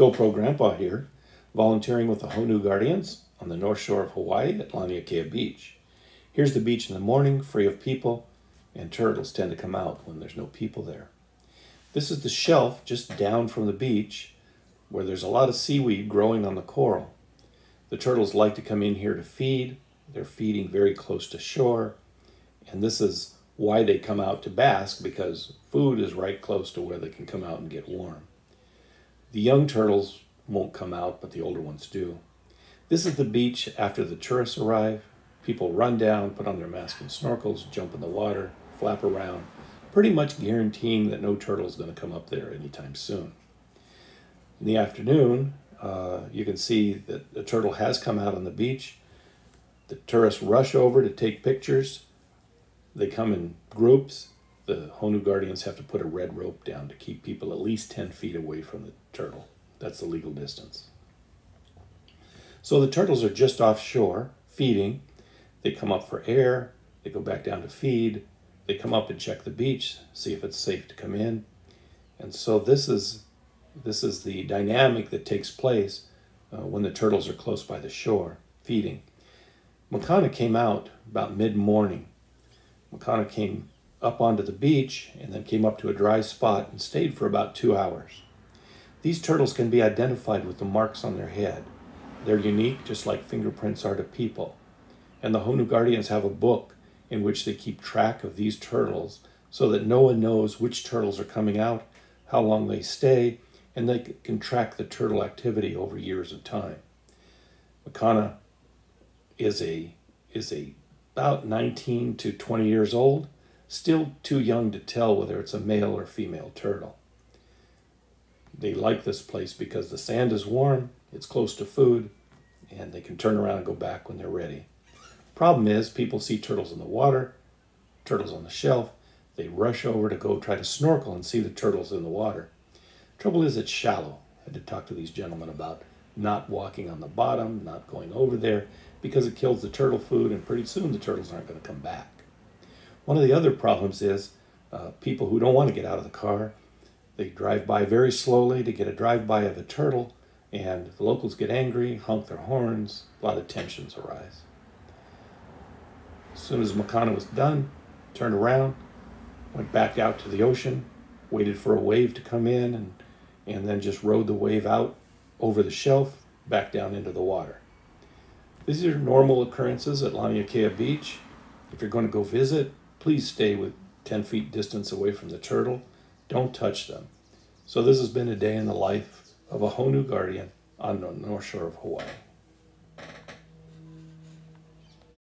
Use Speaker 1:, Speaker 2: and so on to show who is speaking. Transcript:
Speaker 1: GoPro Grandpa here, volunteering with the Oahu Guardians on the north shore of Hawaii at Laniakea Beach. Here's the beach in the morning, free of people, and turtles tend to come out when there's no people there. This is the shelf just down from the beach where there's a lot of seaweed growing on the coral. The turtles like to come in here to feed. They're feeding very close to shore, and this is why they come out to bask, because food is right close to where they can come out and get warm. The young turtles won't come out, but the older ones do. This is the beach after the tourists arrive. People run down, put on their masks and snorkels, jump in the water, flap around, pretty much guaranteeing that no turtle is going to come up there anytime soon. In the afternoon, you can see that a turtle has come out on the beach. The tourists rush over to take pictures. They come in groups. The Oahu Guardians have to put a red rope down to keep people at least 10 feet away from the turtle. That's the legal distance. So the turtles are just offshore, feeding. They come up for air. They go back down to feed. They come up and check the beach, see if it's safe to come in. And so this is the dynamic that takes place when the turtles are close by the shore, feeding. Makana came out about mid-morning. Makana came up onto the beach and then came up to a dry spot and stayed for about 2 hours. These turtles can be identified with the marks on their head. They're unique, just like fingerprints are to people. And the Oahu Guardians have a book in which they keep track of these turtles so that no one knows which turtles are coming out, how long they stay, and they can track the turtle activity over years of time. Makana is about 19 to 20 years old, still too young to tell whether it's a male or female turtle. They like this place because the sand is warm, it's close to food, and they can turn around and go back when they're ready. Problem is, people see turtles in the water, turtles on the shelf. They rush over to go try to snorkel and see the turtles in the water. Trouble is, it's shallow. I had to talk to these gentlemen about not walking on the bottom, not going over there, because it kills the turtle food, and pretty soon the turtles aren't going to come back. One of the other problems is people who don't want to get out of the car, they drive by very slowly to get a drive-by of a turtle, and the locals get angry, honk their horns, a lot of tensions arise. As soon as Makana was done, turned around, went back out to the ocean, waited for a wave to come in, and then just rode the wave out over the shelf, back down into the water. These are normal occurrences at Laniakea Beach. If you're going to go visit, please stay with 10 feet distance away from the turtle. Don't touch them. So this has been a day in the life of a Oahu Guardian on the north shore of Hawaii.